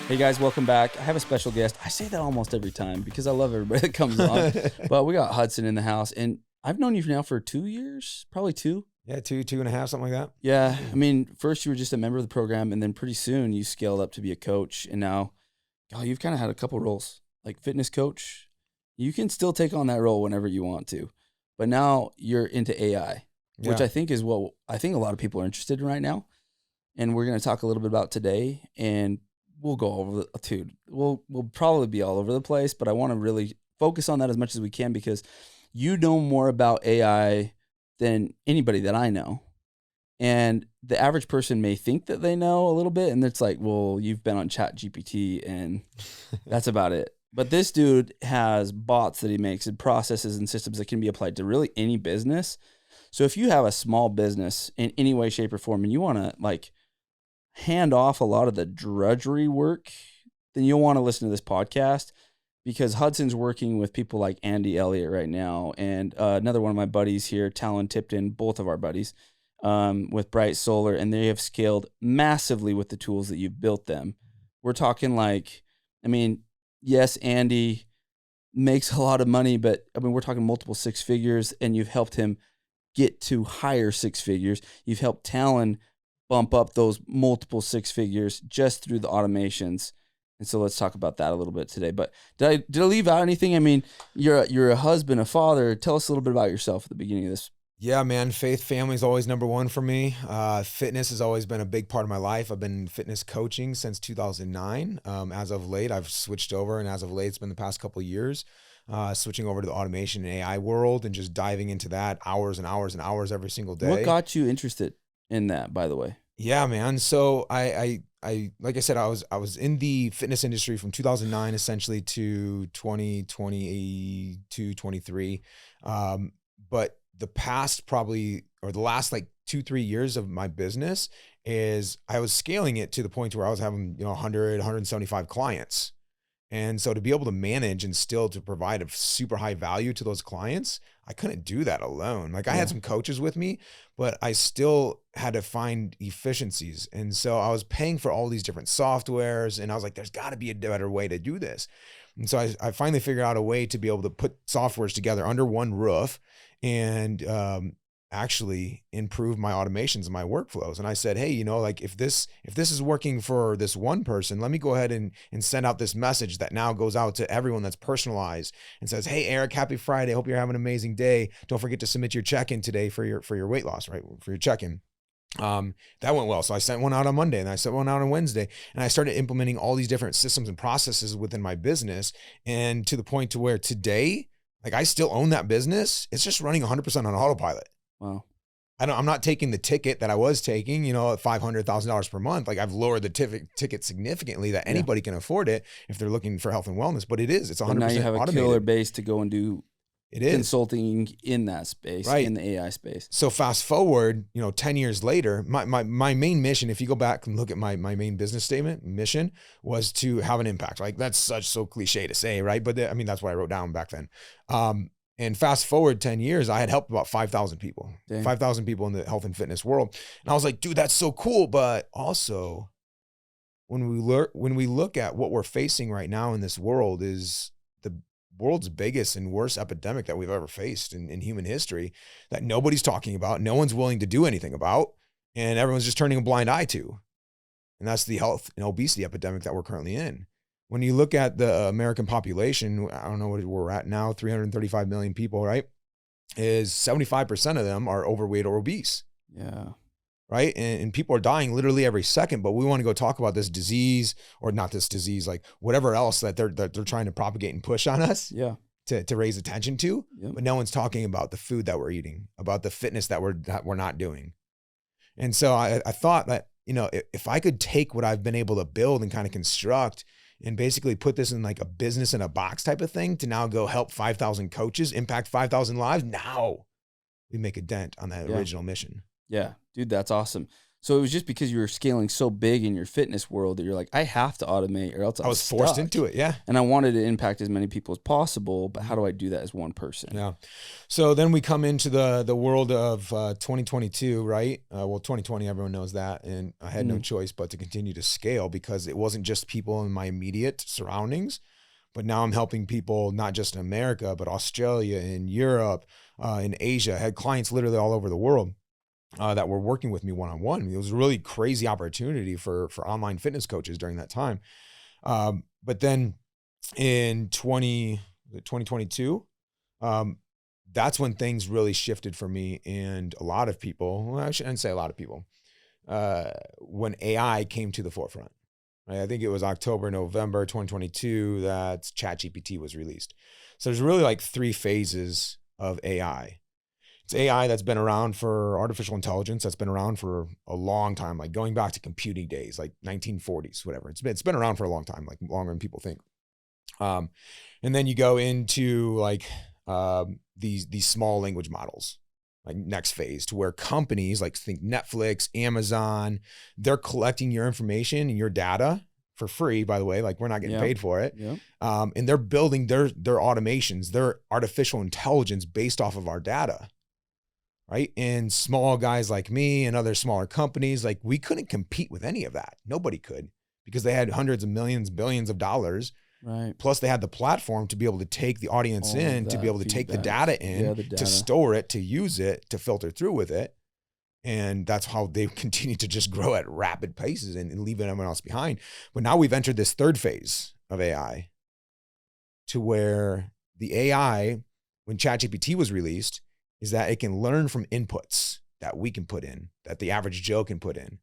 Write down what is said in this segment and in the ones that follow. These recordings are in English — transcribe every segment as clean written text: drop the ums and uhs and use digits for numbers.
Hey guys, welcome back. I have a special guest. I say that almost every time because I love everybody that comes on. But we got Hudson in the house, and I've known you now for 2 years, probably two. Yeah, two and a half, something like that. Yeah, I mean, first you were just a member of the program, and then pretty soon you scaled up to be a coach, and now, you've kind of had a couple roles, like fitness coach. You can still take on that role whenever you want to, but now you're into AI, which I think is what I think a lot of people are interested in right now, and we're going to talk a little bit about today, and we'll go over we'll probably be all over the place, but I want to really focus on that as much as we can because you know more about AI than anybody that I know. And the average person may think that they know a little bit, and it's like, well, you've been on ChatGPT and that's about it. But this dude has bots that he makes and processes and systems that can be applied to really any business. So if you have a small business in any way, shape, or form, and you want to hand off a lot of the drudgery work, then you'll want to listen to this podcast because Hudson's working with people like Andy Elliott right now. And another one of my buddies here, Talon Tipton, both of our buddies with Bright Solar, and they have scaled massively with the tools that you've built them. We're talking yes, Andy makes a lot of money, but we're talking multiple six figures, and you've helped him get to higher six figures. You've helped Talon bump up those multiple six figures just through the automations. And so let's talk about that a little bit today. But did I leave out anything? You're a husband, a father. Tell us a little bit about yourself at the beginning of this. Yeah, man. Faith, family is always number one for me. Fitness has always been a big part of my life. I've been fitness coaching since 2009. As of late, I've switched over, and as of late, it's been the past couple of years, switching over to the automation and AI world and just diving into that hours and hours and hours every single day. What got you interested in that, by the way? Yeah, man. So I like I said, I was in the fitness industry from 2009 essentially to 2022, 23. But the past the last 2-3 years of my business is I was scaling it to the point where I was having 100, 175 clients. And so to be able to manage and still to provide a super high value to those clients, I couldn't do that alone. I had some coaches with me, but I still had to find efficiencies. And so I was paying for all these different softwares, and I was like, there's got to be a better way to do this. And so I finally figured out a way to be able to put softwares together under one roof and actually improve my automations and my workflows. And I said, hey, if this is working for this one person, let me go ahead and send out this message that now goes out to everyone that's personalized and says, hey, Eric, happy Friday. Hope you're having an amazing day. Don't forget to submit your check-in today for your weight loss, right? For your check-in. That went well. So I sent one out on Monday, and I sent one out on Wednesday, and I started implementing all these different systems and processes within my business. And to the point to where today, I still own that business. It's just running 100% on autopilot. Wow. I'm not taking the ticket that I was taking, at $500,000 per month. I've lowered the ticket significantly that anybody can afford it if they're looking for health and wellness, but it's 100% automated. Now you have a killer base to go and do consulting in that space, right, in the AI space. So fast forward, 10 years later, my main mission, if you go back and look at my main business statement, mission was to have an impact. That's so cliche to say, right? But that's what I wrote down back then. And fast forward 10 years, I had helped about 5,000 people, 5,000 people in the health and fitness world. And I was like, dude, that's so cool. But also when we look at what we're facing right now in this world is the world's biggest and worst epidemic that we've ever faced in human history that nobody's talking about. No one's willing to do anything about, and everyone's just turning a blind eye to. And that's the health and obesity epidemic that we're currently in. When you look at the American population, I don't know what we're at now, 335 million people, right? Is 75% of them are overweight or obese. Yeah. Right? And people are dying literally every second, but we want to go talk about this disease, or not this disease, whatever else that they're trying to propagate and push on us. Yeah. To raise attention to. Yep. But no one's talking about the food that we're eating, about the fitness that we're not doing. And so I thought that, if I could take what I've been able to build and kind of construct and basically put this in a business in a box type of thing to now go help 5,000 coaches, impact 5,000 lives, now we make a dent on that original mission. Yeah, dude, that's awesome. So it was just because you were scaling so big in your fitness world that you're like, I have to automate or else I was forced into it. Yeah. And I wanted to impact as many people as possible, but how do I do that as one person? Yeah. So then we come into the world of 2022, right? 2020, everyone knows that. And I had no choice but to continue to scale because it wasn't just people in my immediate surroundings, but now I'm helping people, not just in America, but Australia and Europe, in Asia. I had clients literally all over the world. That were working with me one-on-one. It was a really crazy opportunity for online fitness coaches during that time. But then in 2022, that's when things really shifted for me and a lot of people. Well, I shouldn't say a lot of people. When AI came to the forefront, right? I think it was October, November 2022 that ChatGPT was released. So there's really like 3 phases of AI. It's AI that's been around for artificial intelligence. That's been around for a long time, like going back to computing days, like 1940s, whatever. It's been around for a long time, like longer than people think. And then you go into like these small language models, like next phase, to where companies like think Netflix, Amazon, they're collecting your information and your data for free, by the way, like we're not getting paid for it. And they're building their automations, their artificial intelligence based off of our data. Right. And small guys like me and other smaller companies, like we couldn't compete with any of that. Nobody could, because they had hundreds of millions, billions of dollars. Right. Plus they had the platform to be able to take the audience in, to be able to take the data in, to store it, to use it, to filter through with it. And that's how they continue to just grow at rapid paces and leave everyone else behind. But now we've entered this 3rd phase of AI, to where the AI, when ChatGPT was released, is that it can learn from inputs that we can put in, that the average Joe can put in.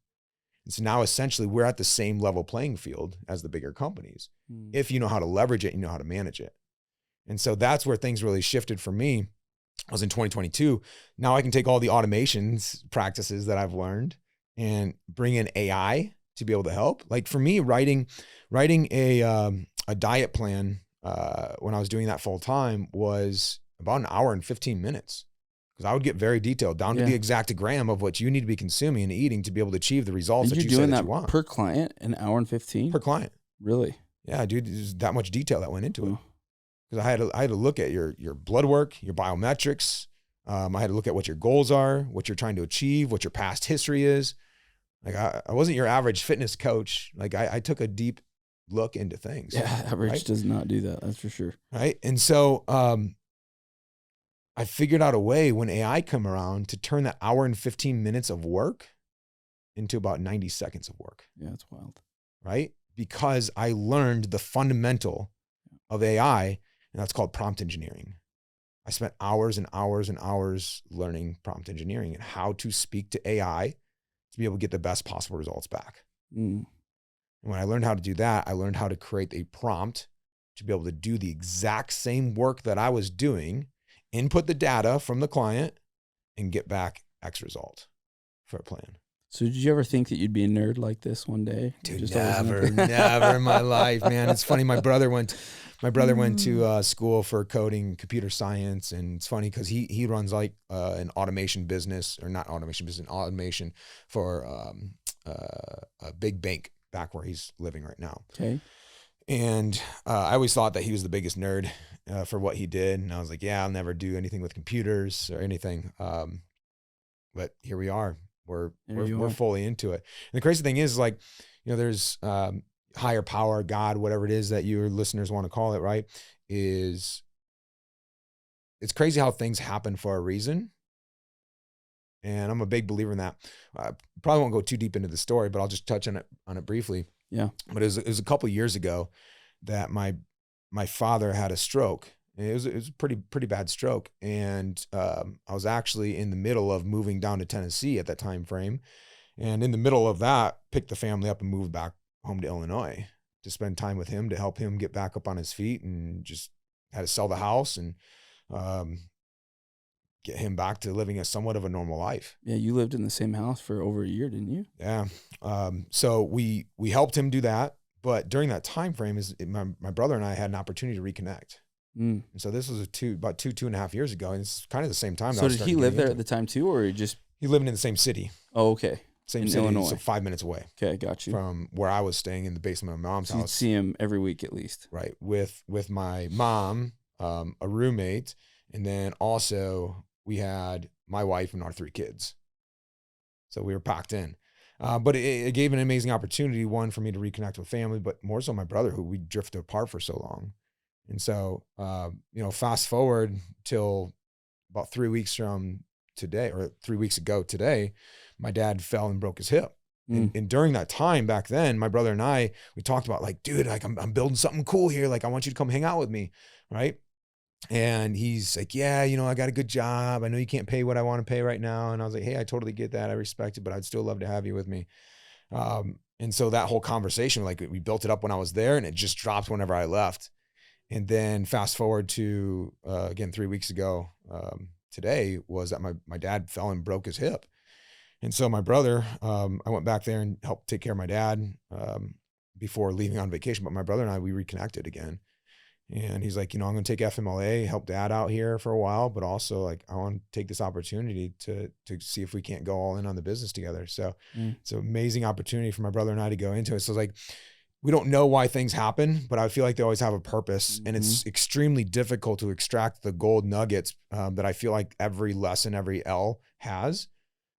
And so now essentially we're at the same level playing field as the bigger companies. If you know how to leverage it, you know how to manage it. And so that's where things really shifted for me. I was in 2022. Now I can take all the automations practices that I've learned and bring in AI to be able to help. Like for me, writing a diet plan when I was doing that full time was about an hour and 15 minutes. Because I would get very detailed down to the exact gram of what you need to be consuming and eating to be able to achieve the results that you say that you want. Per client, an hour and 15? Per client. Really? Yeah, dude, there's that much detail that went into it. Because I had to look at your blood work, your biometrics. I had to look at what your goals are, what you're trying to achieve, what your past history is. Like I wasn't your average fitness coach. Like I took a deep look into things. Yeah, average does not do that. That's for sure. Right. And so, I figured out a way when AI come around to turn that hour and 15 minutes of work into about 90 seconds of work. Yeah, that's wild. Right? Because I learned the fundamental of AI, and that's called prompt engineering. I spent hours and hours and hours learning prompt engineering and how to speak to AI to be able to get the best possible results back. And when I learned how to do that, I learned how to create a prompt to be able to do the exact same work that I was doing, input the data from the client, and get back X result for a plan. So did you ever think that you'd be a nerd like this one day? Dude, never in my life, man. It's funny. My brother went to school for coding, computer science. And it's funny because he runs like an automation business, or not automation business, automation for a big bank back where he's living right now. Okay. And I always thought that he was the biggest nerd for what he did. And I was like, yeah, I'll never do anything with computers or anything. But here we are. We're fully into it. And the crazy thing is, like, you know, there's higher power, God, whatever it is that your listeners want to call it, right? It's crazy how things happen for a reason. And I'm a big believer in that. I probably won't go too deep into the story, but I'll just touch on it briefly. Yeah. But it was a couple of years ago that my father had a stroke. It was a pretty bad stroke. And I was actually in the middle of moving down to Tennessee at that time frame. And in the middle of that, picked the family up and moved back home to Illinois to spend time with him, to help him get back up on his feet, and just had to sell the house and get him back to living somewhat of a normal life. Yeah, you lived in the same house for over a year, didn't you? Yeah. So we helped him do that. But during that time frame, my brother and I had an opportunity to reconnect. And so this was about 2.5 years ago. And it's kind of the same time. So did he live there at the time too, or he lived in the same city? Oh, okay. Same in city, Illinois. so 5 minutes away. Okay, got you. From where I was staying in the basement of my mom's So you'd house. see him every week at least. Right. With my mom, a roommate, and then also we had my wife and our 3 kids. So we were packed in. But it gave an amazing opportunity, one, for me to reconnect with family, but more so my brother, who we drifted apart for so long. And so, fast forward till about 3 weeks from today, or 3 weeks ago today, my dad fell and broke his hip. And during that time back then, my brother and I, we talked about like, dude, like I'm building something cool here. Like I want you to come hang out with me. Right. And he's like, yeah, I got a good job. I know you can't pay what I want to pay right now. And I was like, hey, I totally get that. I respect it, but I'd still love to have you with me. And so that whole conversation, like we built it up when I was there, and it just dropped whenever I left. And then fast forward to, again, 3 weeks ago, today was that my dad fell and broke his hip. And so my brother, I went back there and helped take care of my dad before leaving on vacation. But my brother and I, we reconnected again. And he's like, I'm going to take FMLA, help dad out here for a while, but also like, I want to take this opportunity to see if we can't go all in on the business together. So it's an amazing opportunity for my brother and I to go into it. So it's like, we don't know why things happen, but I feel like they always have a purpose, and it's extremely difficult to extract the gold nuggets that I feel like every lesson, every L has.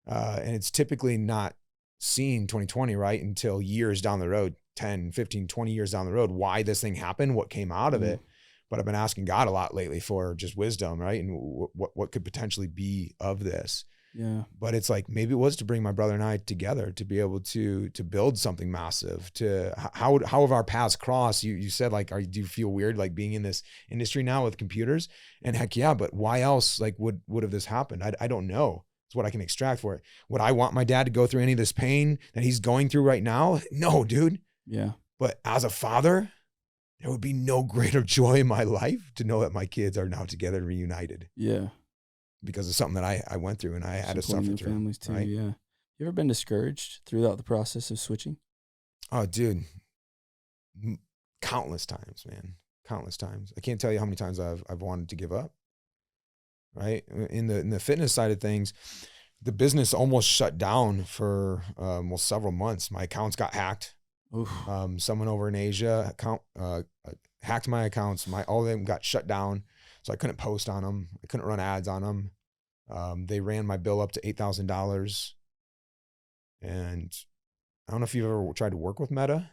And it's typically not seen 2020, right? Until years down the road, 10, 15, 20 years down the road, why this thing happened, what came out of it. But I've been asking God a lot lately for just wisdom, right? And what could potentially be of this. Yeah. But it's like, maybe it was to bring my brother and I together to be able to build something massive. To how have our paths crossed? You said like, do you feel weird like being in this industry now with computers? And heck yeah, but why else like would have this happened? I don't know. It's what I can extract for it. Would I want my dad to go through any of this pain that he's going through right now? No, dude. Yeah. But as a father, there would be no greater joy in my life to know that my kids are now together and reunited. Yeah. Because of something that I went through and I had to suffer through. Families too, right? yeah. You ever been discouraged throughout the process of switching? Oh, dude. Countless times, man. Countless times. I can't tell you how many times I've wanted to give up. Right? In the fitness side of things, the business almost shut down for several months. My accounts got hacked. Someone over in Asia hacked my accounts. All of them got shut down, so I couldn't post on them. I couldn't run ads on them. They ran my bill up to $8,000. And I don't know if you've ever tried to work with Meta.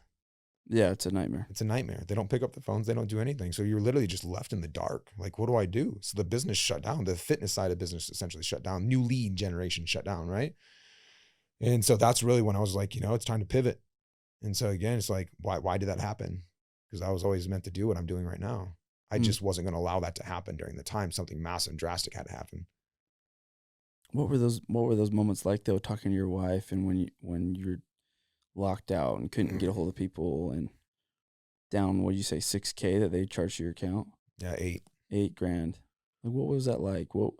Yeah, it's a nightmare. It's a nightmare. They don't pick up the phones. They don't do anything. So you're literally just left in the dark. Like, what do I do? So the business shut down. The fitness side of business essentially shut down. New lead generation shut down, right? And so that's really when I was like, it's time to pivot. And so again, it's like, why did that happen? Because I was always meant to do what I'm doing right now. I just wasn't going to allow that to happen during the time. Something massive and drastic had to happen. What were those moments like though, talking to your wife and when you're locked out and couldn't get a hold of people and down, what did you say, $6,000 that they charged your account? Yeah, $8,000. Like, what was that like? What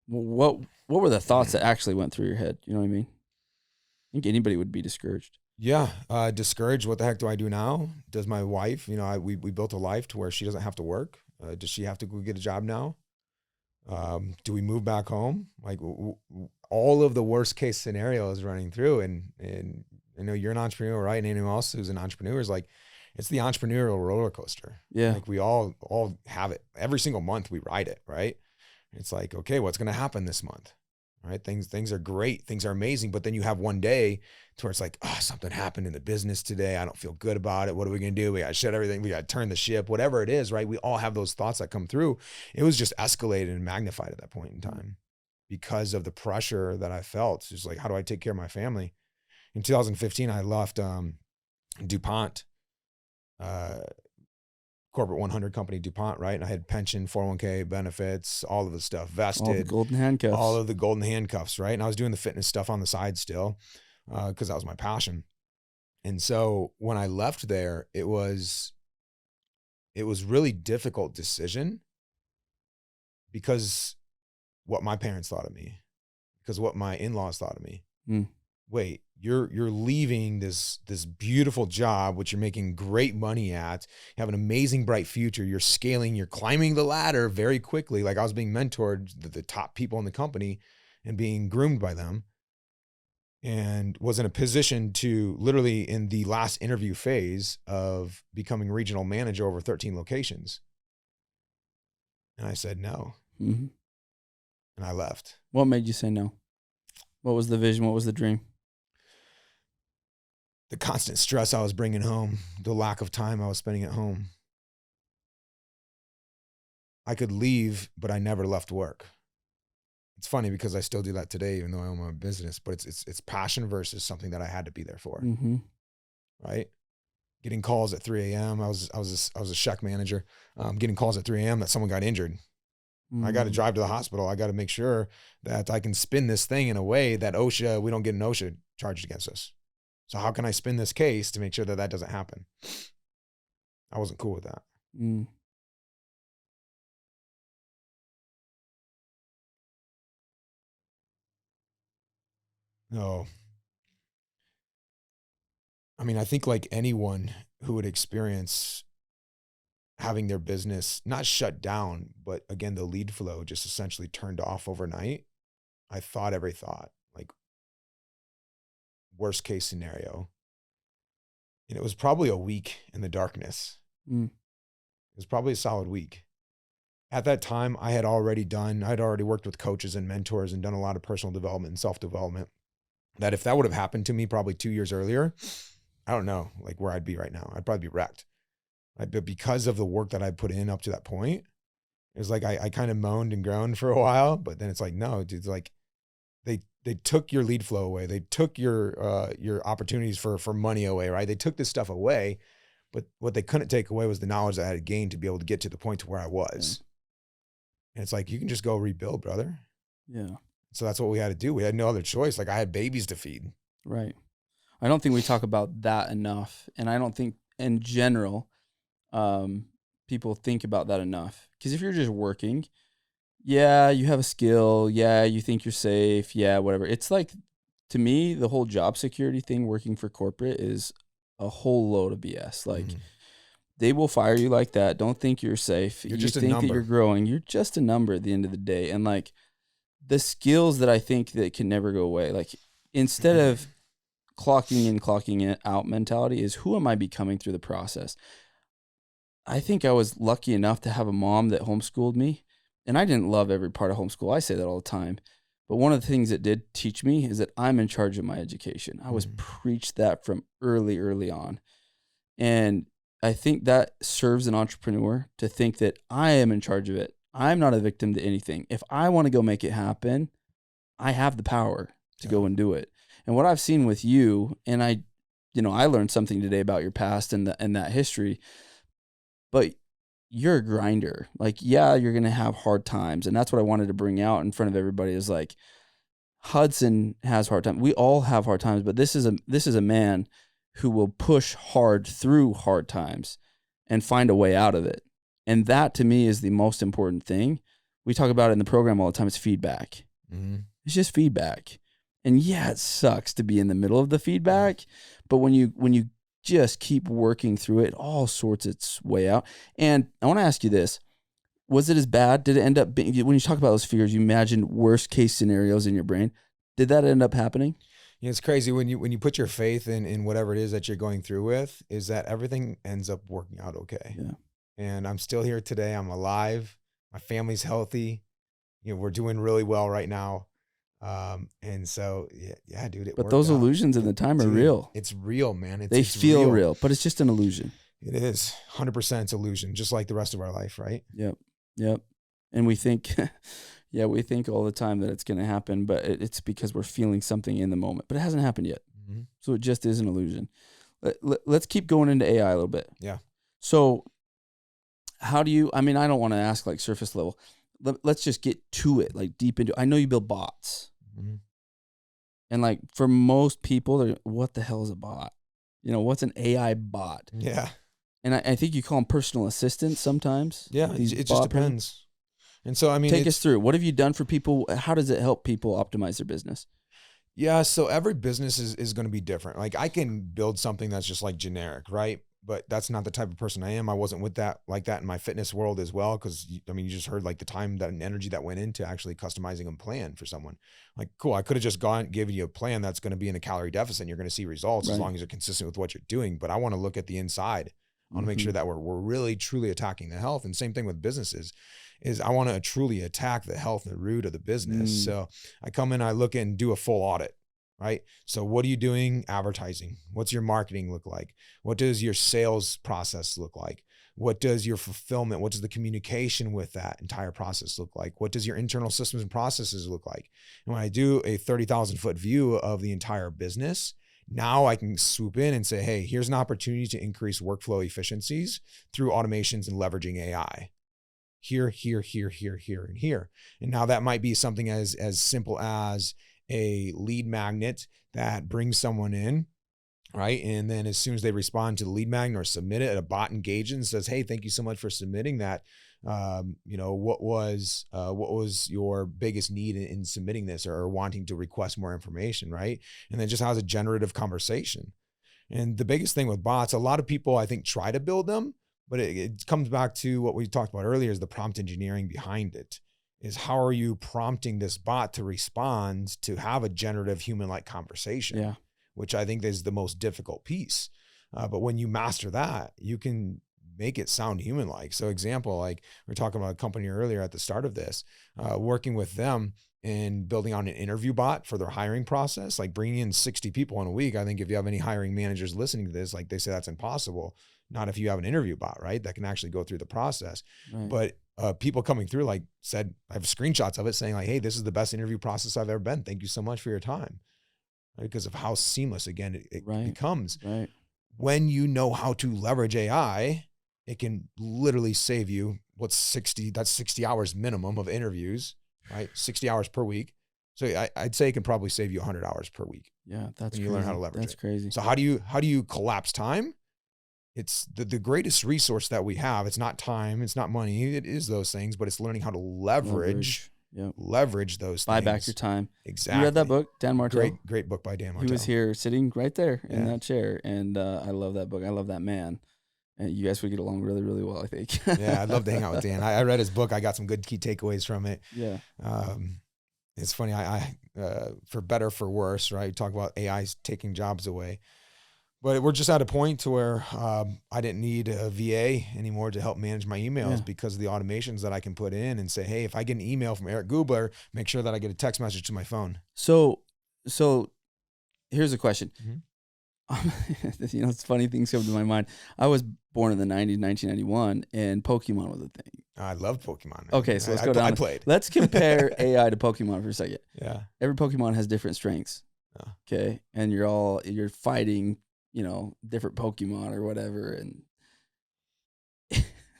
were the thoughts that actually went through your head? You know what I mean? I think anybody would be discouraged. Yeah. Discouraged. What the heck do I do now? Does my wife, we built a life to where she doesn't have to work. Does she have to go get a job now? Do we move back home? Like all of the worst case scenarios running through, and I know you're an entrepreneur, right? And anyone else who's an entrepreneur is like, it's the entrepreneurial roller coaster. Yeah. Like we all have it. Every single month we ride it, right? It's like, okay, what's going to happen this month? Right? Things are great. Things are amazing. But then you have one day to where it's like, something happened in the business today. I don't feel good about it. What are we going to do? We got to shut everything. We got to turn the ship, whatever it is, right? We all have those thoughts that come through. It was just escalated and magnified at that point in time because of the pressure that I felt. It's just like, how do I take care of my family? In 2015, I left DuPont, corporate 100 company DuPont, right? And I had pension, 401k, benefits, all of the stuff vested. All the golden handcuffs. All of the golden handcuffs, right? And I was doing the fitness stuff on the side still because that was my passion. And so when I left there, it was really difficult decision because what my parents thought of me, because what my in-laws thought of me. Wait, you're leaving this beautiful job, which you're making great money at, you have an amazing bright future, you're scaling, you're climbing the ladder very quickly. Like I was being mentored, the top people in the company and being groomed by them. and was in a position to literally in the last interview phase of becoming regional manager over 13 locations. And I said no. Mm-hmm. And I left. What made you say no? What was the vision? What was the dream? The constant stress I was bringing home, the lack of time I was spending at home. I could leave, but I never left work. It's funny because I still do that today, even though I own my business, but it's passion versus something that I had to be there for. Mm-hmm. Right? Getting calls at 3 a.m. I was a shack manager. Getting calls at 3 a.m. that someone got injured. Mm-hmm. I got to drive to the hospital. I got to make sure that I can spin this thing in a way that we don't get an OSHA charged against us. So how can I spin this case to make sure that doesn't happen? I wasn't cool with that. Mm. No. I mean, I think like anyone who would experience having their business not shut down, but again, the lead flow just essentially turned off overnight. I thought every thought, like worst case scenario. And it was probably a week in the darkness. Mm. It was probably a solid week. At that time, I'd already worked with coaches and mentors and done a lot of personal development and self-development. That if that would have happened to me probably 2 years earlier, I don't know like where I'd be right now. I'd probably be wrecked. But because of the work that I put in up to that point, it was like I kind of moaned and groaned for a while, but then it's like, no, dude, like they took your lead flow away. They took your opportunities for money away, right? They took this stuff away, but what they couldn't take away was the knowledge that I had gained to be able to get to the point to where I was. Yeah. And it's like, you can just go rebuild, brother. Yeah. So that's what we had to do. We had no other choice. Like I had babies to feed. Right. I don't think we talk about that enough. And I don't think in general, people think about that enough. Because if you're just working, yeah, you have a skill. Yeah, you think you're safe. Yeah, whatever. It's like, to me, the whole job security thing working for corporate is a whole load of BS. Like, they will fire you like that. Don't think you're safe. You're just a think number. That you're growing. You're just a number at the end of the day. And like the skills that I think that can never go away, like instead of clocking in, clocking out mentality is who am I becoming through the process? I think I was lucky enough to have a mom that homeschooled me, and I didn't love every part of homeschool. I say that all the time. But one of the things it did teach me is that I'm in charge of my education. I was preached that from early on. And I think that serves an entrepreneur to think that I am in charge of it. I'm not a victim to anything. If I want to go make it happen, I have the power to go and do it. And what I've seen with you, and I learned something today about your past and that history, but you're a grinder. Like, yeah, you're going to have hard times. And that's what I wanted to bring out in front of everybody is like, Hudson has hard times. We all have hard times, but this is a man who will push hard through hard times and find a way out of it. And that to me is the most important thing. We talk about it in the program all the time. It's feedback. Mm-hmm. It's just feedback. And yeah, it sucks to be in the middle of the feedback, but when you just keep working through it, all sorts its way out. And I want to ask you this. Was it as bad? Did it end up being, when you talk about those fears, you imagine worst case scenarios in your brain. Did that end up happening? Yeah, it's crazy when you put your faith in whatever it is that you're going through with, is that everything ends up working out okay. Yeah. And I'm still here today. I'm alive. My family's healthy. We're doing really well right now. And so, yeah, dude, but those illusions in the time are real. It's real, man. They feel real, but it's just an illusion. It is 100% it's illusion, just like the rest of our life. Right. Yep. And we think, we think all the time that it's going to happen, but it's because we're feeling something in the moment, but it hasn't happened yet. Mm-hmm. So it just is an illusion. Let's keep going into AI a little bit. Yeah. So how do you, I don't want to ask like surface level. Let's just get to it, like deep into it. I know you build bots. Mm-hmm. And like for most people, what the hell is a bot? What's an AI bot? Yeah. And I think you call them personal assistants sometimes. Yeah, it just depends. And so, take us through. What have you done for people? How does it help people optimize their business? Yeah, so every business is going to be different. Like I can build something that's just like generic, right? but that's not the type of person I am. I wasn't with that like that in my fitness world as well. Cause I mean, you just heard like the time that and energy that went into actually customizing a plan for someone. Like, cool. I could have just gone given you a plan that's going to be in a calorie deficit and you're going to see results as long as you're consistent with what you're doing. But I want to look at the inside. I want to make sure that we're really truly attacking the health. And same thing with businesses is I want to truly attack the health and the root of the business. So I come in, I look and do a full audit. Right. So what are you doing? Advertising. What's your marketing look like? What does your sales process look like? What does your fulfillment? What does the communication with that entire process look like? What does your internal systems and processes look like? And when I do a 30,000 foot view of the entire business, now I can swoop in and say, hey, here's an opportunity to increase workflow efficiencies through automations and leveraging AI. Here, here, here, here, here, and here. And now that might be something as simple as a lead magnet that brings someone in, right? And then as soon as they respond to the lead magnet or submit it, a bot engages and says, hey, thank you so much for submitting that. What was your biggest need in submitting this or wanting to request more information, right? And then just has a generative conversation. And the biggest thing with bots, a lot of people, I think, try to build them, but it comes back to what we talked about earlier is the prompt engineering behind it. Is how are you prompting this bot to respond to have a generative human-like conversation, which I think is the most difficult piece. But when you master that, you can make it sound human-like. So example, like we were talking about a company earlier at the start of this, working with them and building on an interview bot for their hiring process, like bringing in 60 people in a week. I think if you have any hiring managers listening to this, like they say that's impossible. Not if you have an interview bot, right? That can actually go through the process. Right. But people coming through like said, I have screenshots of it saying like, hey, this is the best interview process I've ever been. Thank you so much for your time. Right? Because of how seamless, again, it becomes. Right. When you know how to leverage AI, it can literally save you that's 60 hours minimum of interviews, right? 60 hours per week. So I'd say it can probably save you 100 hours per week. Yeah, that's when you learn how to leverage it. That's crazy. So how do you collapse time? It's the greatest resource that we have. It's not time. It's not money. It is those things, but it's learning how to leverage those Buy things. back your time. Exactly. You read that book, Dan Martell? Great book by Dan Martell. He was here sitting right there in that chair. And I love that book. I love that man. And you guys would get along really, really well, I think. Yeah, I'd love to hang out with Dan. I read his book. I got some good key takeaways from it. Yeah. It's funny. I for better, for worse, right? Talk about AI's taking jobs away. But we're just at a point to where I didn't need a VA anymore to help manage my emails because of the automations that I can put in and say, hey, if I get an email from Eric Gubler, make sure that I get a text message to my phone. So here's a question. It's funny things come to my mind. I was born in the 90s, 1991, and Pokemon was a thing. I loved Pokemon. Man. Okay, so let's go down. I played. Let's compare AI to Pokemon for a second. Yeah. Every Pokemon has different strengths. Okay. And you're fighting, different Pokemon or whatever. And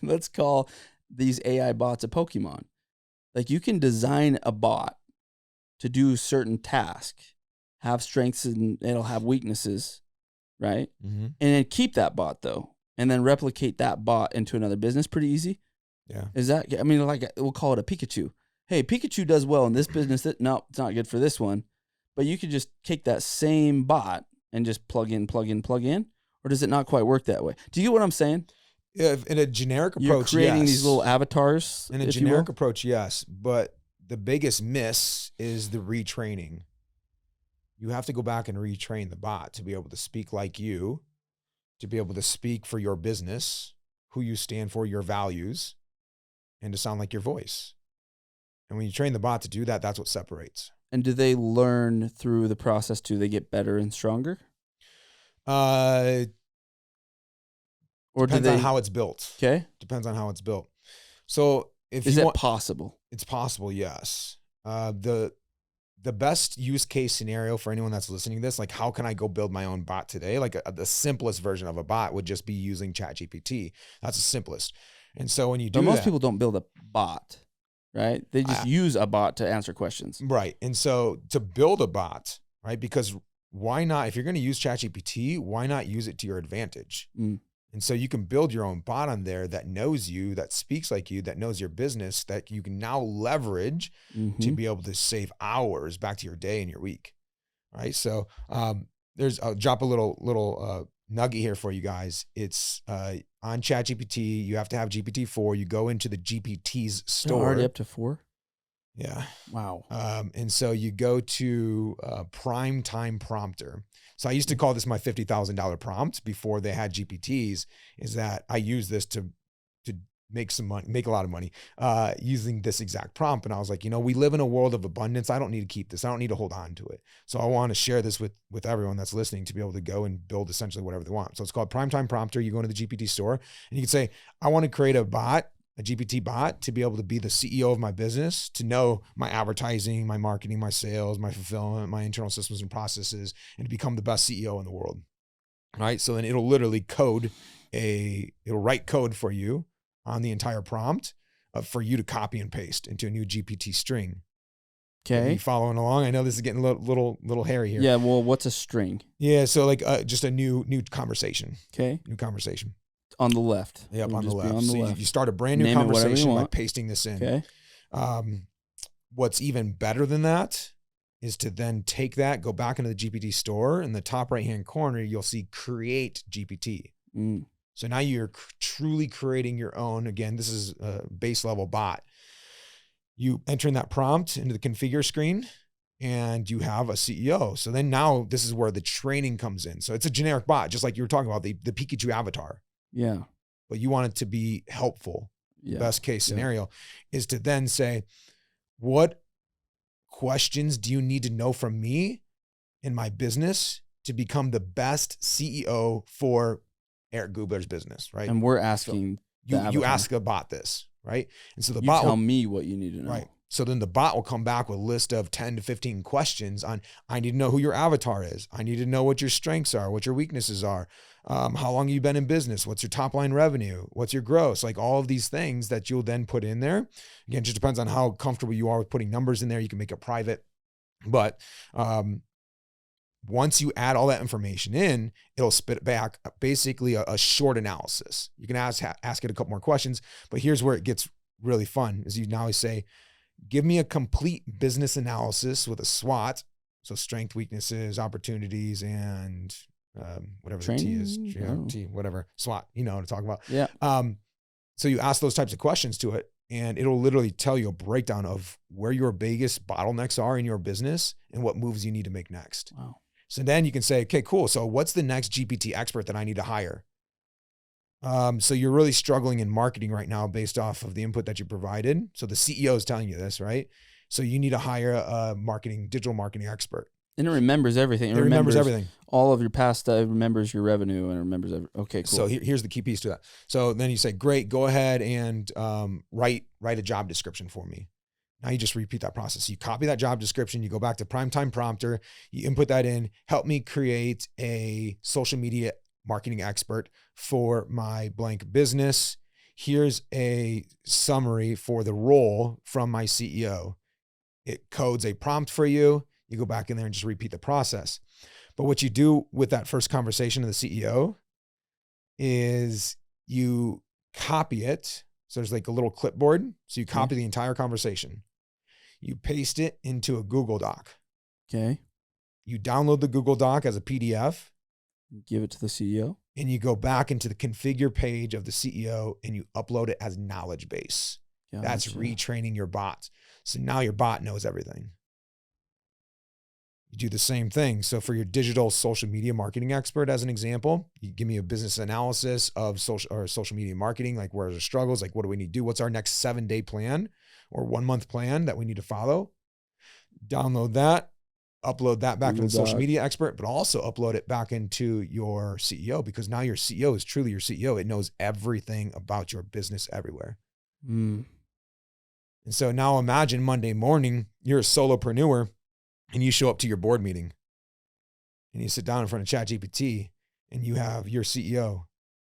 let's call these AI bots a Pokemon. Like you can design a bot to do certain tasks, have strengths and it'll have weaknesses, right? Mm-hmm. And then keep that bot though, and then replicate that bot into another business pretty easy. Yeah. Is that, like we'll call it a Pikachu. Hey, Pikachu does well in this business. No, it's not good for this one. But you could just take that same bot and just plug in, or does it not quite work that way? Do you get what I'm saying? Yeah, in a generic approach, you're creating these little avatars. In a generic approach, yes. But the biggest miss is the retraining. You have to go back and retrain the bot to be able to speak like you, to be able to speak for your business, who you stand for, your values, and to sound like your voice. And when you train the bot to do that, that's what separates. And do they learn through the process? Do they get better and stronger? Or depends on how it's built. Okay. Depends on how it's built. So is it possible? It's possible, yes. The best use case scenario for anyone that's listening to this, like how can I go build my own bot today? Like the simplest version of a bot would just be using ChatGPT. That's the simplest. And so when you do most people don't build a bot, right? They just use a bot to answer questions. Right. And so to build a bot, right? Because why not, if you're going to use ChatGPT, why not use it to your advantage? Mm. And so you can build your own bot on there that knows you, that speaks like you, that knows your business, that you can now leverage to be able to save hours back to your day and your week. Right. So I'll drop a little nugget here for you guys. It's on ChatGPT. You have to have GPT-4. You go into the GPT's They're store. already up to 4? Yeah. Wow. And so you go to Prime Time Prompter. So I used to call this my $50,000 prompt before they had GPTs, is that I use this to make some money, make a lot of money using this exact prompt. And I was like, we live in a world of abundance. I don't need to keep this. I don't need to hold on to it. So I want to share this with everyone that's listening to be able to go and build essentially whatever they want. So it's called Primetime Prompter. You go into the GPT store and you can say, I want to create a GPT bot to be able to be the CEO of my business, to know my advertising, my marketing, my sales, my fulfillment, my internal systems and processes, and to become the best CEO in the world. Right. So then it'll literally it'll write code for you on the entire prompt for you to copy and paste into a new GPT string. Okay. Are you following along? I know this is getting a little hairy here. Yeah. Well, what's a string? Yeah. So like just a new conversation. Okay. New conversation. On the left. Yep, It'll on the just be left. on the So left. you start a brand new Name it whatever you conversation by want. pasting this in. Okay. What's even better than that is to then take that, go back into the GPT store. In the top right-hand corner, you'll see Create GPT. Mm. So now you're truly creating your own. Again, this is a base level bot. You enter in that prompt into the configure screen and you have a CEO. So then now this is where the training comes in. So it's a generic bot, just like you were talking about, the Pikachu avatar. Yeah. But you want it to be helpful. Yeah. Best case scenario is to then say, what questions do you need to know from me in my business to become the best CEO for Eric Gubler's business, right? And we're asking you ask a bot this, right? And so the you bot tell me what you need to know. right. So then the bot will come back with a list of 10 to 15 questions on, I need to know who your avatar is. I need to know what your strengths are, what your weaknesses are. How long have you been in business? What's your top line revenue? What's your gross? Like all of these things that you'll then put in there. Again, it just depends on how comfortable you are with putting numbers in there. You can make it private. But once you add all that information in, it'll spit back basically a short analysis. You can ask it a couple more questions, but here's where it gets really fun is you now say, give me a complete business analysis with a SWOT. So strength, weaknesses, opportunities, and whatever Training? the T is, T, whatever, SWOT, to talk about. Yeah. So you ask those types of questions to it and it'll literally tell you a breakdown of where your biggest bottlenecks are in your business and what moves you need to make next. Wow. So then you can say, okay, cool. So what's the next GPT expert that I need to hire? So you're really struggling in marketing right now based off of the input that you provided. So the CEO is telling you this, right? So you need to hire a digital marketing expert. And it remembers everything. It remembers everything. All of your past, it remembers your revenue and it remembers okay, cool. So here's the key piece to that. So then you say, great, go ahead and write a job description for me. Now you just repeat that process. You copy that job description, you go back to Primetime Prompter, you input that in, help me create a social media marketing expert for my blank business. Here's a summary for the role from my CEO. It codes a prompt for you. You go back in there and just repeat the process. But what you do with that first conversation of the CEO is you copy it. So there's like a little clipboard. So you copy the entire conversation. You paste it into a Google Doc. Okay. You download the Google Doc as a PDF. Give it to the CEO. And you go back into the configure page of the CEO and you upload it as knowledge base. Gotcha. That's retraining your bot. So now your bot knows everything. You do the same thing. So for your digital social media marketing expert, as an example, you give me a business analysis of social media marketing, like where are the struggles, like what do we need to do? What's our next 7-day plan or 1-month plan that we need to follow? Download that, upload that back to the social media expert, but also upload it back into your CEO, because now your CEO is truly your CEO. It knows everything about your business everywhere. Mm. And so now imagine Monday morning, you're a solopreneur and you show up to your board meeting and you sit down in front of ChatGPT and you have your CEO,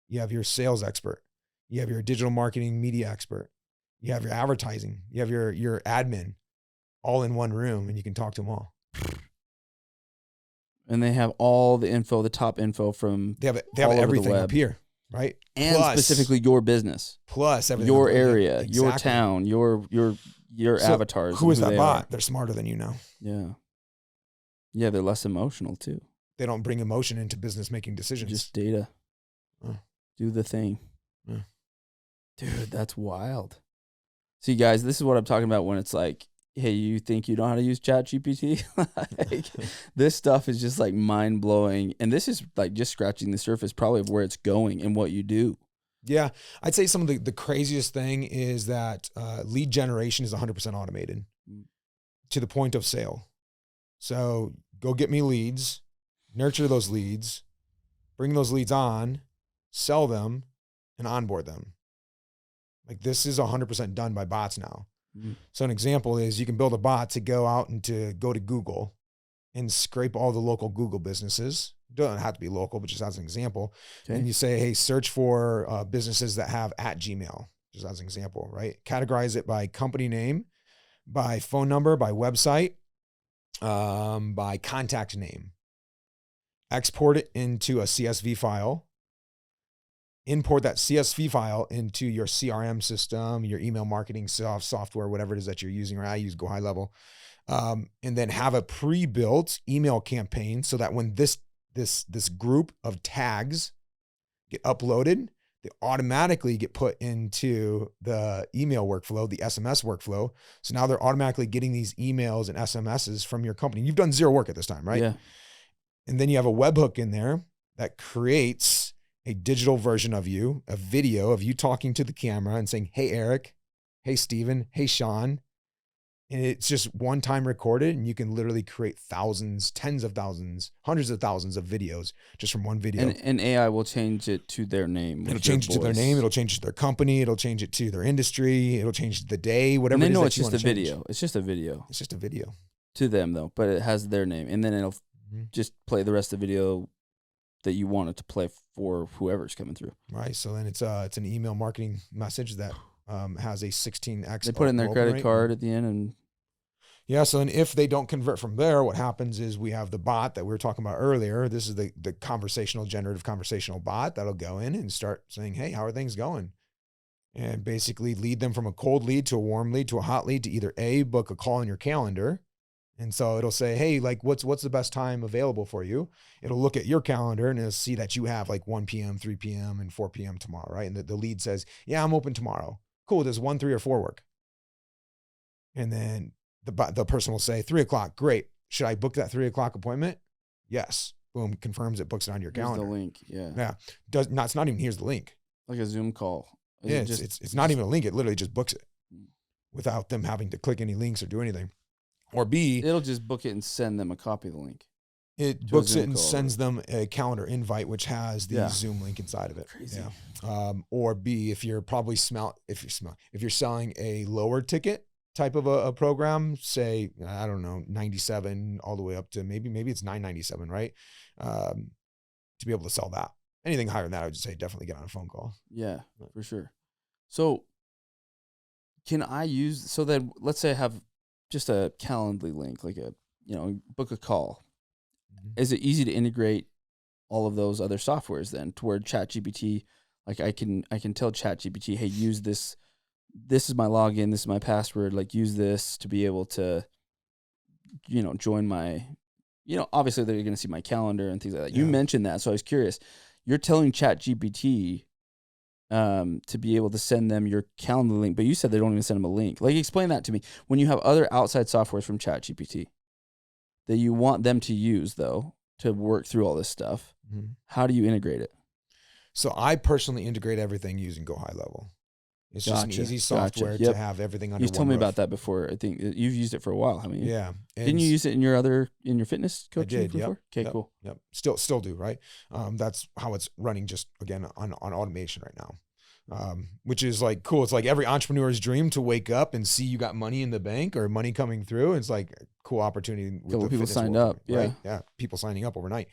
you have your sales expert, you have your digital marketing media expert, you have your advertising, you have your admin all in one room, and you can talk to them all. And they have all the info, the top info from They have everything up here, right? And specifically your business. Plus everything. Your area, your town, your avatars. Who is that bot? They're smarter than you now. Yeah. Yeah, they're less emotional too. They don't bring emotion into business making decisions. Just data. Do the thing. Yeah. Dude, that's wild. See, guys, this is what I'm talking about when it's like, hey, you think you know how to use ChatGPT? Like, this stuff is just like mind blowing. And this is like just scratching the surface probably of where it's going and what you do. Yeah. I'd say some of the craziest thing is that lead generation is 100% automated to the point of sale. So go get me leads, nurture those leads, bring those leads on, sell them, and onboard them. Like, this is 100% done by bots now. So an example is you can build a bot to go out and to go to Google and scrape all the local Google businesses. Doesn't have to be local, but just as an example. Okay. And you say, hey, search for businesses that have @Gmail, just as an example, right? Categorize it by company name, by phone number, by website, by contact name. Export it into a CSV file. Import that CSV file into your CRM system, your email marketing software, whatever it is that you're using, or I use Go High Level. And then have a pre-built email campaign so that when this group of tags get uploaded, they automatically get put into the email workflow, the SMS workflow. So now they're automatically getting these emails and SMSs from your company. You've done zero work at this time, right? Yeah. And then you have a webhook in there that creates a digital version of you, a video of you talking to the camera and saying, hey, Eric, hey, Steven, hey, Sean. And it's just one time recorded, and you can literally create thousands, tens of thousands, hundreds of thousands of videos just from one video. And AI will change it to their name. It'll change it to their name. It'll change it to their company. It'll change it to their industry. It'll change the day, whatever it is that you want to change. It's just a video. It's just a video. To them, though, but it has their name. And then it'll just play the rest of the video that you want it to play for whoever's coming through. Right. So then it's an email marketing message that has a 16x. They put in their credit card at the end and. Yeah. So, and if they don't convert from there, what happens is we have the bot that we were talking about earlier. This is the generative conversational bot that'll go in and start saying, hey, how are things going? And basically lead them from a cold lead to a warm lead to a hot lead to either book a call in your calendar. And so it'll say, hey, like what's the best time available for you? It'll look at your calendar and it'll see that you have like 1 p.m., 3 p.m., and 4 p.m. tomorrow, right? And the lead says, yeah, I'm open tomorrow. Cool. Does 1, 3, or 4 work? And then the person will say 3 o'clock. Great. Should I book that 3 o'clock appointment? Yes. Boom. Confirms it, books it on your calendar. The link. Yeah. Yeah. It's not even, here's the link. Like a Zoom call. It's not even a link. It literally just books it without them having to click any links or do anything. Or B, it'll just book it and send them a copy of the link. It books it and sends them a calendar invite, which has the Zoom link inside of it. Crazy. Yeah. Or B, if you're selling a lower ticket type of a program, say, I don't know, 97 all the way up to maybe it's 997, right? To be able to sell that. Anything higher than that, I would just say definitely get on a phone call. Yeah, for sure. So can I use, so that let's say I have just a Calendly link, like book a call. Mm-hmm. Is it easy to integrate all of those other softwares then to where ChatGPT, like I can tell ChatGPT, hey, use this. This is my login. This is my password. Like use this to be able to, join my, obviously they're going to see my calendar and things like that. Yeah. You mentioned that. So I was curious, you're telling ChatGPT to be able to send them your calendar link, but you said they don't even send them a link. Like, explain that to me. When you have other outside softwares from ChatGPT that you want them to use, though, to work through all this stuff, how do you integrate it? So I personally integrate everything using Go High Level. It's just an easy software to have everything under one roof. You told me about that before. I think you've used it for a while, haven't you? Yeah. Didn't you use it in your fitness coaching? I did, before? Okay, cool. Yep. Still do, right? That's how it's running just, again, on automation right now. Which is like cool. It's like every entrepreneur's dream to wake up and see you got money in the bank or money coming through. It's like a cool opportunity. With people signed up. Yeah. Right? Yeah. People signing up overnight.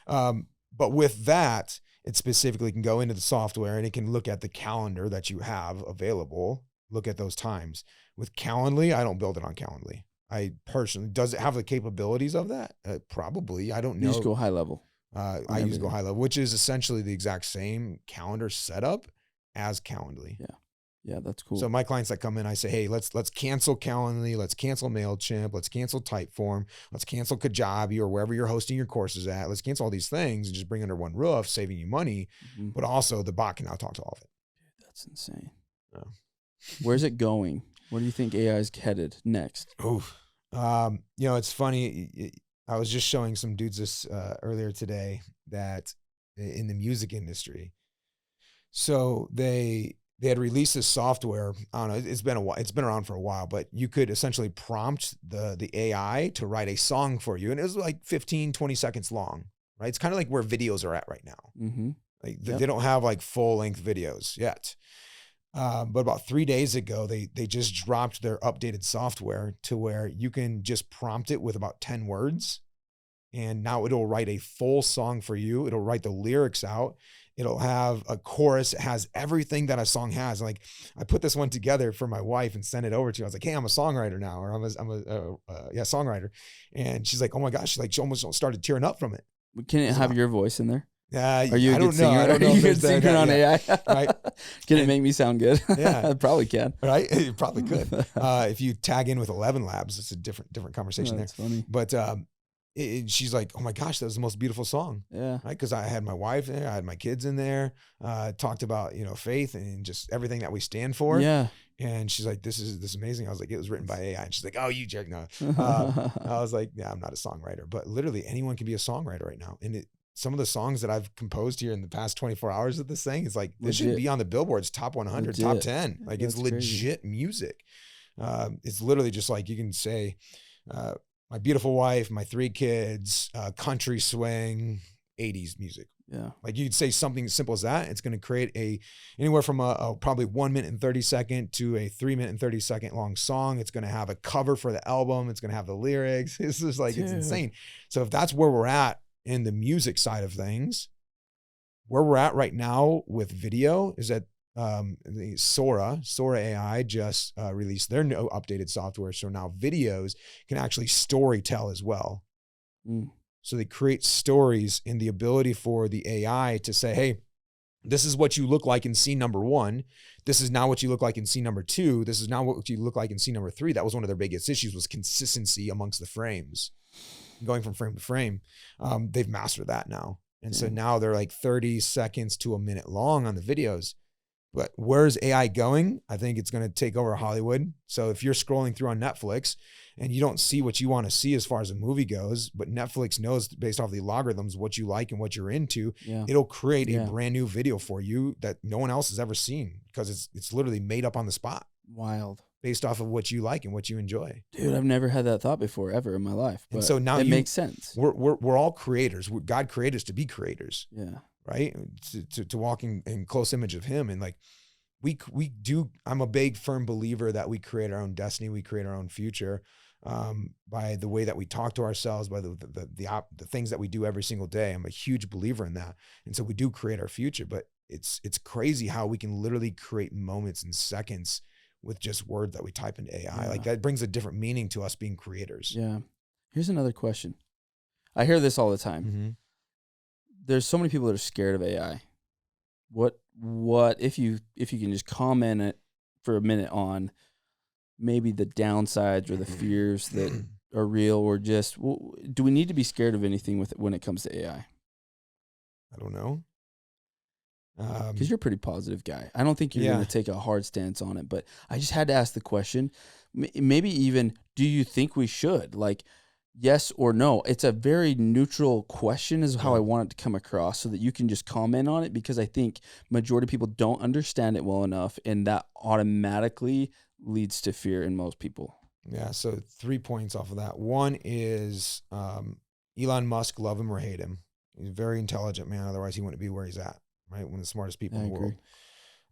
But with that, it specifically can go into the software and it can look at the calendar that you have available, look at those times. With Calendly, I don't build it on Calendly. I personally, does it have the capabilities of that? Probably. I don't know. You just Go High Level. I use Go High Level, which is essentially the exact same calendar setup as Calendly. Yeah, that's cool. So my clients that come in, I say, hey, let's cancel Calendly, let's cancel MailChimp, let's cancel Typeform, let's cancel Kajabi or wherever you're hosting your courses at. Let's cancel all these things and just bring under one roof, saving you money. Mhm. But also the bot can now talk to all of it. That's insane. Yeah. Where's it going? Where do you think AI is headed next? It's funny. I was just showing some dudes this earlier today that in the music industry. So they had released this software. I don't know. It's been a while. It's been around for a while, but you could essentially prompt the AI to write a song for you. And it was like 15, 20 seconds long, right? It's kind of like where videos are at right now. Mm-hmm. Like they don't have like full length videos yet. But about 3 days ago, they just dropped their updated software to where you can just prompt it with about 10 words. And now it'll write a full song for you. It'll write the lyrics out. It'll have a chorus. It has everything that a song has. Like I put this one together for my wife and sent it over to her. I was like, hey, I'm a songwriter now, or I'm a songwriter. And she's like, oh my gosh, she almost started tearing up from it. Can it have your voice in there? Are you a good singer? I don't know. Are you a good singer on AI? Right? Can it make me sound good? Yeah, it probably can. Right? It probably could. If you tag in with 11 Labs, it's a different conversation there. That's funny. But she's like, oh my gosh, that was the most beautiful song. Yeah. Right. Cause I had my wife there. I had my kids in there, talked about, faith and just everything that we stand for. Yeah. And she's like, this is amazing. I was like, it was written by AI. And she's like, oh, you jerk. No. I was like, yeah, I'm not a songwriter, but literally anyone can be a songwriter right now. And some of the songs that I've composed here in the past 24 hours of this thing, it's like, this should be on the Billboard's top 100, top 10. Like it's legit music. It's literally just like, you can say, my beautiful wife, my 3 kids, country swing, 80s music. Yeah. Like you could say something as simple as that. It's going to create anywhere from a probably 1 minute and 30 second to a 3 minute and 30 second long song. It's going to have a cover for the album. It's going to have the lyrics. It's just like, It's insane. So if that's where we're at in the music side of things, where we're at right now with video is that the Sora AI just released their new updated software. So now videos can actually story tell as well. So they create stories in the ability for the AI to say, hey, this is what you look like in scene number 1. This is now what you look like in scene number 2. This is now what you look like in scene number 3. That was one of their biggest issues, was consistency amongst the frames, going from frame to frame. They've mastered that now. And so now they're like 30 seconds to a minute long on the videos. But where's AI going? I think it's going to take over Hollywood. So if you're scrolling through on Netflix and you don't see what you want to see as far as a movie goes, but Netflix knows based off the algorithms what you like and what you're into, it'll create a brand new video for you that no one else has ever seen, because it's literally made up on the spot. Wild. Based off of what you like and what you enjoy. Dude, I've never had that thought before ever in my life. But and so now it makes sense. We're all creators. God created us to be creators. Yeah. Right? To walk in close image of him. And like we do, I'm a big firm believer that we create our own destiny. We create our own future by the way that we talk to ourselves, by the things that we do every single day. I'm a huge believer in that. And so we do create our future, but it's crazy how we can literally create moments in seconds with just words that we type into AI. Yeah. Like that brings a different meaning to us being creators. Yeah. Here's another question. I hear this all the time. Mm-hmm. There's so many people that are scared of AI. What if you can just comment it for a minute on maybe the downsides or the fears that are real, or just, do we need to be scared of anything when it comes to AI? I don't know. Because you're a pretty positive guy. I don't think you're going to take a hard stance on it, but I just had to ask the question. Maybe even, do you think we should? Like, yes or no? It's a very neutral question is how I want it to come across, so that you can just comment on it, because I think majority of people don't understand it well enough, and that automatically leads to fear in most people. Yeah, so 3 points off of that. One is Elon Musk, love him or hate him. He's a very intelligent man, otherwise he wouldn't be where he's at. Right, one of the smartest people in the world.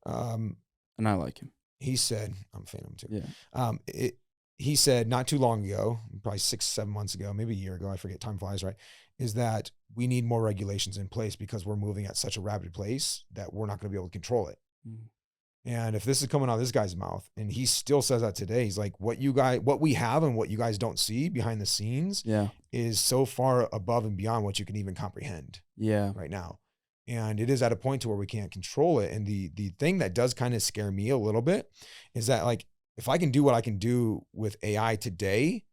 And I like him. He said, I'm a fan of him too. Yeah. He said not too long ago, probably 6-7 months ago, maybe a year ago, I forget, time flies, right? Is that we need more regulations in place because we're moving at such a rapid pace that we're not going to be able to control it. And if this is coming out of this guy's mouth, and he still says that today, he's like, what we have and what you guys don't see behind the scenes is so far above and beyond what you can even comprehend. Yeah. Right now. And it is at a point to where we can't control it. And the thing that does kind of scare me a little bit is that, like, if I can do what I can do with AI today,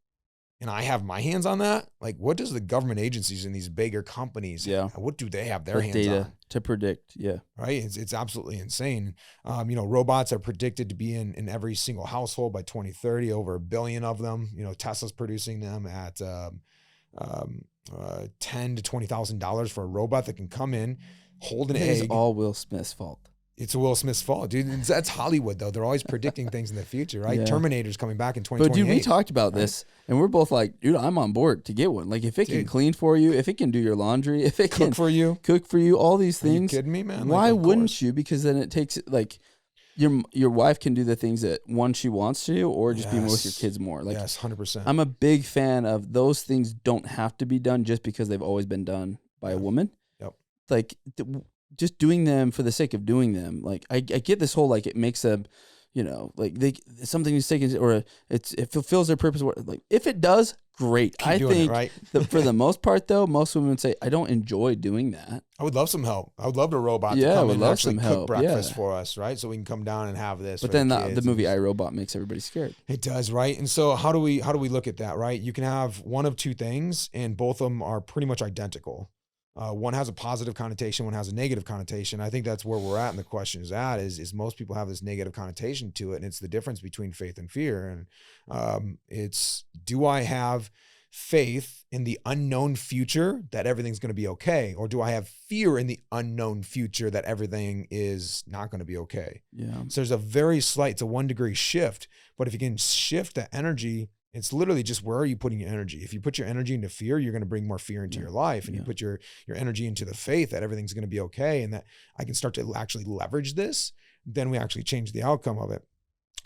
and I have my hands on that, like, what does the government agencies and these bigger companies, what do they have their hands data on? to predict. Yeah. Right. It's absolutely insane. You know, robots are predicted to be in every single household by 2030, over 1 billion of them. You know, Tesla's producing them at $10,000 to $20,000 for a robot that can come in, hold an egg. It's all Will Smith's fault. It's Will Smith's fault, dude. That's Hollywood, though. They're always predicting things in the future, right? Yeah. Terminator's coming back in 2028. But dude, we talked about this, and we're both like, dude, I'm on board to get one. Like, if it can clean for you, if it can do your laundry, if it can cook for you, all these things. Are you kidding me, man? Why wouldn't you? Because then it takes, like, your wife can do the things that one she wants to do, or just be with your kids more. Like, 100%. I'm a big fan of those things. Don't have to be done just because they've always been done by a woman. Yep. Like, just doing them for the sake of doing them. Like, I get this whole, like, it makes them, you know, like, something is taken, or it fulfills their purpose. Like, if it does, great. I think that for the most part, though, most women would say, I don't enjoy doing that. I would love some help. I would love a robot to come in and actually cook breakfast for us, right? So we can come down and have this. But then the movie iRobot makes everybody scared. It does, right? And so how do we look at that, right? You can have one of two things, and both of them are pretty much identical. One has a positive connotation, one has a negative connotation. I think that's where we're at, and the question is most people have this negative connotation to it, and it's the difference between faith and fear. And it's, do I have faith in the unknown future that everything's going to be okay, or do I have fear in the unknown future that everything is not going to be okay? Yeah. So there's a very slight, it's a 1 degree shift, but if you can shift the energy, it's literally just, where are you putting your energy? If you put your energy into fear, you're going to bring more fear into your life. And you put your energy into the faith that everything's going to be okay, and that I can start to actually leverage this, then we actually change the outcome of it.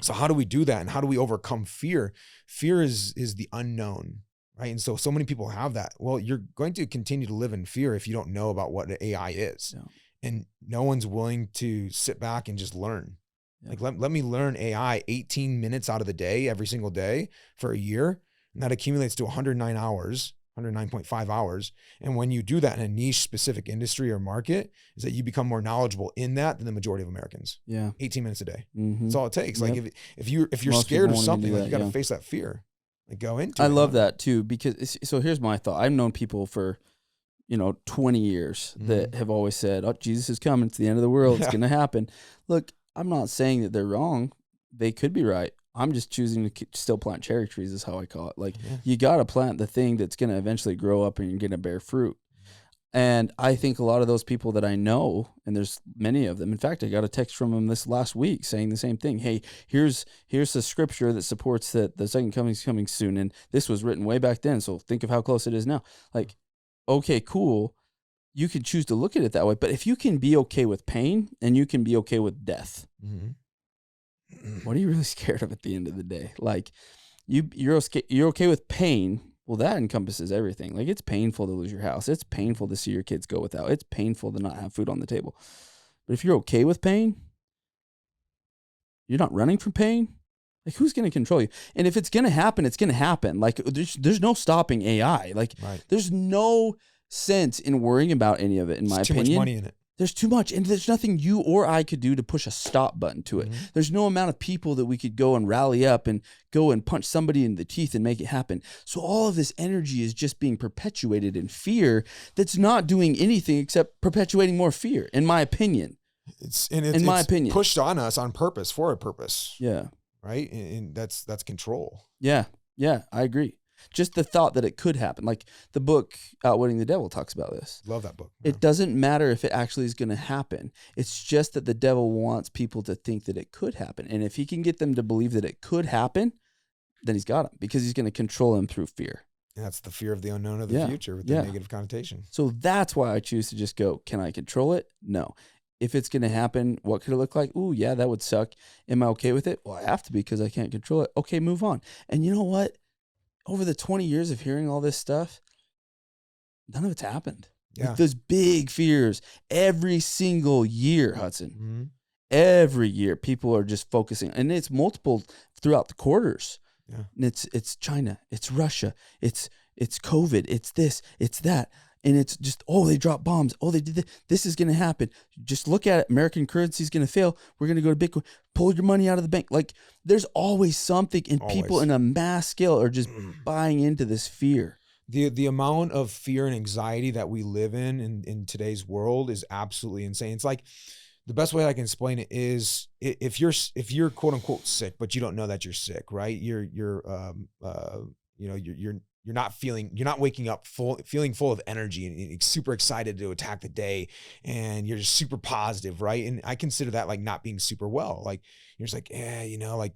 So how do we do that? And how do we overcome fear? Fear is the unknown, right? And so many people have that. Well, you're going to continue to live in fear if you don't know about what AI is. Yeah. And no one's willing to sit back and just learn. Like, let me learn AI 18 minutes out of the day, every single day for a year. And that accumulates to 109 hours, 109.5 hours. And when you do that in a niche specific industry or market, is that you become more knowledgeable in that than the majority of Americans. Yeah. 18 minutes a day. Mm-hmm. That's all it takes. Like, if you're scared of something, like, you got to face that fear. Like, go into it. I love that too, because so here's my thought. I've known people for, 20 years that have always said, oh, Jesus is coming. It's the end of the world. It's going to happen. Look, I'm not saying that they're wrong. They could be right. I'm just choosing to still plant cherry trees, is how I call it. Like, you got to plant the thing that's going to eventually grow up and you're going to bear fruit. And I think a lot of those people that I know, and there's many of them. In fact, I got a text from them this last week saying the same thing. Hey, here's the scripture that supports that the second coming is coming soon. And this was written way back then. So think of how close it is now. Like, okay, cool. You could choose to look at it that way, but if you can be okay with pain and you can be okay with death, what are you really scared of at the end of the day? Like, you're okay with pain. Well, that encompasses everything. Like, it's painful to lose your house. It's painful to see your kids go without. It's painful to not have food on the table. But if you're okay with pain, you're not running from pain. Like, who's going to control you? And if it's going to happen, it's going to happen. Like, there's no stopping AI. Like, there's no sense in worrying about any of it, in my opinion. Too much money in it. There's too much, and there's nothing you or I could do to push a stop button to it. There's no amount of people that we could go and rally up and go and punch somebody in the teeth and make it happen. So all of this energy is just being perpetuated in fear that's not doing anything except perpetuating more fear, in my opinion. It's pushed on us on purpose, for a purpose. Yeah. Right? And that's control. Yeah, I agree. Just the thought that it could happen. Like, the book Outwitting the Devil talks about this. Love that book. It doesn't matter if it actually is going to happen. It's just that the devil wants people to think that it could happen. And if he can get them to believe that it could happen, then he's got them, because he's going to control them through fear. And that's the fear of the unknown of the future with the negative connotation. So that's why I choose to just go, can I control it? No. If it's going to happen, what could it look like? Ooh, yeah, that would suck. Am I okay with it? Well, I have to be, because I can't control it. Okay, move on. And you know what? Over the 20 years of hearing all this stuff, none of it's happened. Yeah. Like, those big fears every single year, Hudson. Every year, people are just focusing, and it's multiple throughout the quarters. Yeah. And it's China, it's Russia, it's COVID, it's this, it's that. And it's just, oh, they dropped bombs. Oh, they did this. This is going to happen. Just look at it. American currency is going to fail. We're going to go to Bitcoin. Pull your money out of the bank. Like, there's always something, and people in a mass scale are just buying into this fear. The amount of fear and anxiety that we live in today's world is absolutely insane. It's like, the best way I can explain it is if you're quote unquote sick, but you don't know that you're sick, right? You're not waking up feeling full of energy and super excited to attack the day, and you're just super positive, right? And I consider that like not being super well. Like, you're just like, like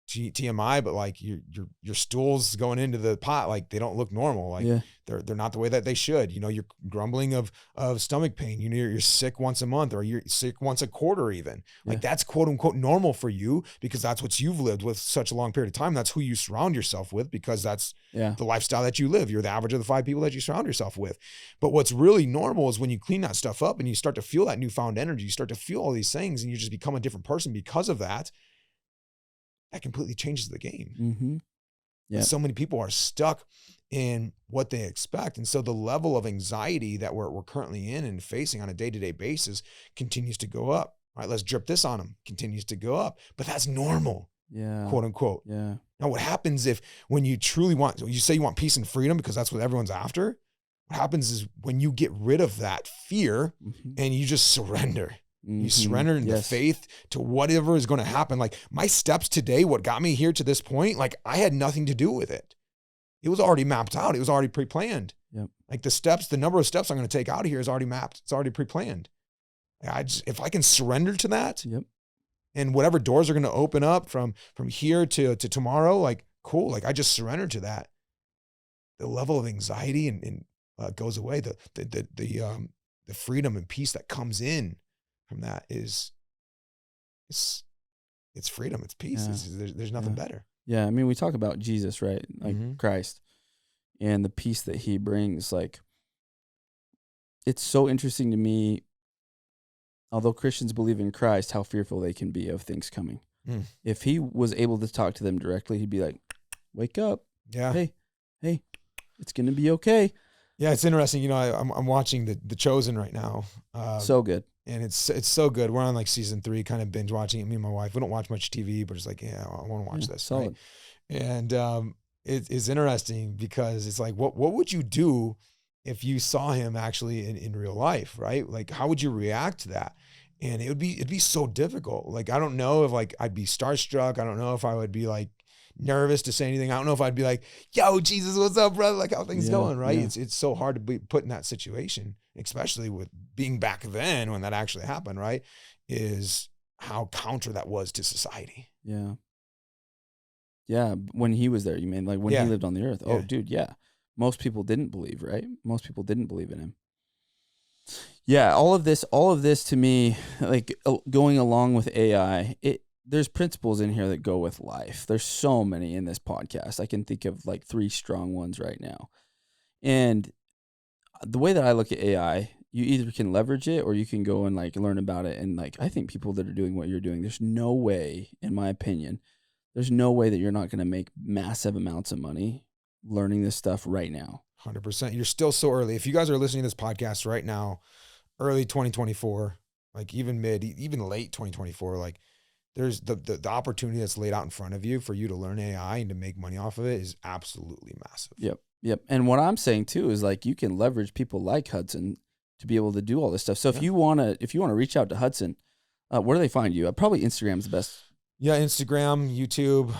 TMI, but like your stools going into the pot, like they don't look normal. Like they're not the way that they should. You're grumbling of stomach pain. You're sick once a month, or you're sick once a quarter even. Like that's quote unquote normal for you, because that's what you've lived with such a long period of time. That's who you surround yourself with, because that's the lifestyle that you live. You're the average of the 5 people that you surround yourself with. But what's really normal is when you clean that stuff up and you start to feel that newfound energy, you start to feel all these things, and you just become a different person because of that. That completely changes the game. Mm-hmm. Yeah. So many people are stuck in what they expect. And so the level of anxiety that we're currently in and facing on a day-to-day basis continues to go up. All right, let's drip this on them. Continues to go up. But that's normal. Yeah. Quote unquote. Yeah. Now, what happens when you truly you say you want peace and freedom because that's what everyone's after? What happens is when you get rid of that fear and you just surrender. You surrender into faith to whatever is going to happen. Like my steps today, what got me here to this point, like I had nothing to do with it. It was already mapped out. It was already pre-planned. Yep. Like the number of steps I'm going to take out of here is already mapped. It's already pre-planned. If I can surrender to that, and whatever doors are going to open up from here to tomorrow, like cool. Like I just surrender to that. The level of anxiety and goes away. The freedom and peace that comes in from that it's freedom, it's peace. There's nothing better. Yeah, I mean, we talk about Jesus, right? Like Christ and the peace that he brings. Like, it's so interesting to me, although Christians believe in Christ, how fearful they can be of things coming. If he was able to talk to them directly, he'd be like, wake up. Yeah. Hey, it's going to be okay. Yeah, it's interesting. I'm watching the Chosen right now. So good. And it's so good. We're on like season 3, kind of binge watching it. Me and my wife, we don't watch much TV, but it's like, I want to watch this. Solid. Right? And it's interesting because it's like, what would you do if you saw him actually in real life, right? Like, how would you react to that? And it'd be so difficult. Like, I don't know if like I'd be starstruck. I don't know if I would be like nervous to say anything. I don't know if I'd be like, yo, Jesus, what's up, brother? Like, how things going, right? Yeah. It's so hard to be put in that situation, especially with being back then when that actually happened, right? Is how counter that was to society. Yeah. Yeah, when he was there, you mean like when he lived on the earth? Oh, dude, yeah. Most people didn't believe, right? Most people didn't believe in him. Yeah, all of this to me, like going along with AI, there's principles in here that go with life. There's so many in this podcast. I can think of like 3 strong ones right now. And the way that I look at AI, you either can leverage it or you can go and like learn about it. And like, I think people that are doing what you're doing, there's no way, in my opinion, there's no way that you're not going to make massive amounts of money learning this stuff right now. 100%. You're still so early. If you guys are listening to this podcast right now, early 2024, like even late 2024, like there's the opportunity that's laid out in front of you for you to learn AI and to make money off of it is absolutely massive. Yep. And what I'm saying too is like you can leverage people like Hudson to be able to do all this stuff. So if you want to reach out to Hudson, where do they find you? Probably Instagram's the best. Yeah, Instagram, YouTube.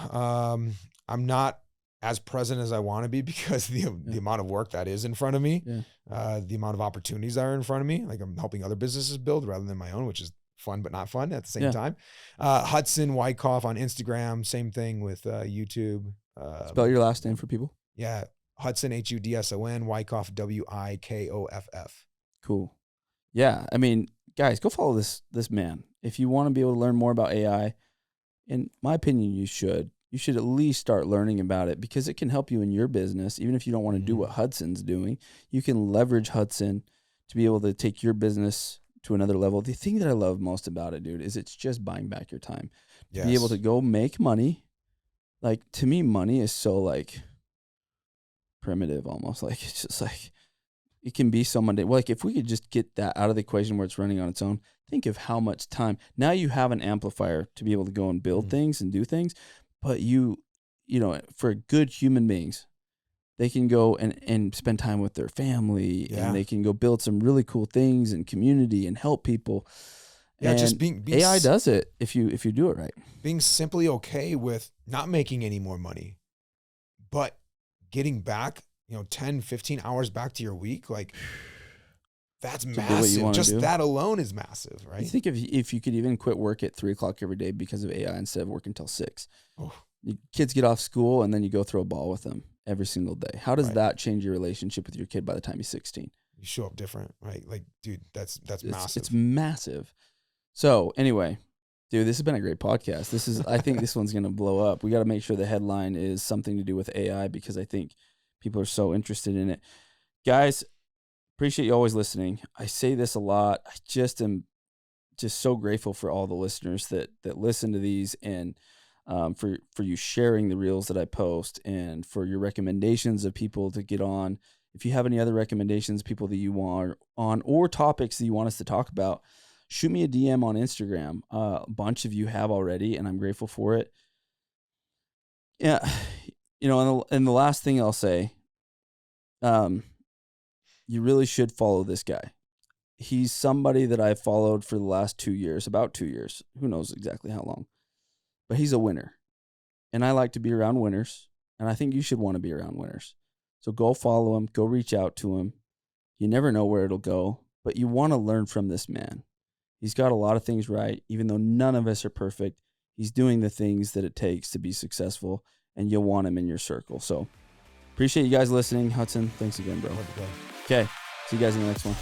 I'm not as present as I want to be because the amount of work that is in front of me, the amount of opportunities that are in front of me. Like I'm helping other businesses build rather than my own, which is fun but not fun at the same time. Hudson Wikoff on Instagram, same thing with YouTube. Spell your last name for people. Yeah, Hudson Hudson, Wikoff Wikoff. Cool. Yeah, I mean, guys, go follow this man. If you want to be able to learn more about AI, in my opinion, you should. You should at least start learning about it because it can help you in your business. Even if you don't want to do what Hudson's doing, you can leverage Hudson to be able to take your business to another level. The thing that I love most about it, dude, is it's just buying back your time. To be able to go make money. Like, to me, money is so, like, primitive almost. Like, it's just like, it can be so mundane. Like if we could just get that out of the equation where it's running on its own, think of how much time. Now you have an amplifier to be able to go and build things and do things, but you know, for good human beings, they can go and spend time with their family and they can go build some really cool things and community and help people. Yeah, and just being AI does it if you do it right. Being simply okay with not making any more money, but getting back, 10, 15 hours back to your week, like that's massive. Just that alone is massive, right? You think if you could even quit work at 3:00 every day because of AI instead of working till 6. Oh. Kids get off school and then you go throw a ball with them every single day. How does that change your relationship with your kid by the time he's 16? You show up different, right? Like, dude, that's massive. It's massive. So anyway, dude, this has been a great podcast. I think this one's going to blow up. We got to make sure the headline is something to do with AI because I think people are so interested in it. Guys, appreciate you always listening. I say this a lot. I just am just so grateful for all the listeners that listen to these and for you sharing the reels that I post and for your recommendations of people to get on. If you have any other recommendations, people that you want on or topics that you want us to talk about, shoot me a DM on Instagram. A bunch of you have already, and I'm grateful for it. Yeah, and the last thing I'll say, you really should follow this guy. He's somebody that I've followed for the last 2 years, about 2 years. Who knows exactly how long. But he's a winner. And I like to be around winners. And I think you should want to be around winners. So go follow him. Go reach out to him. You never know where it'll go. But you want to learn from this man. He's got a lot of things right. Even though none of us are perfect, he's doing the things that it takes to be successful. And you'll want him in your circle. So appreciate you guys listening. Hudson, thanks again, bro. Okay. See you guys in the next one.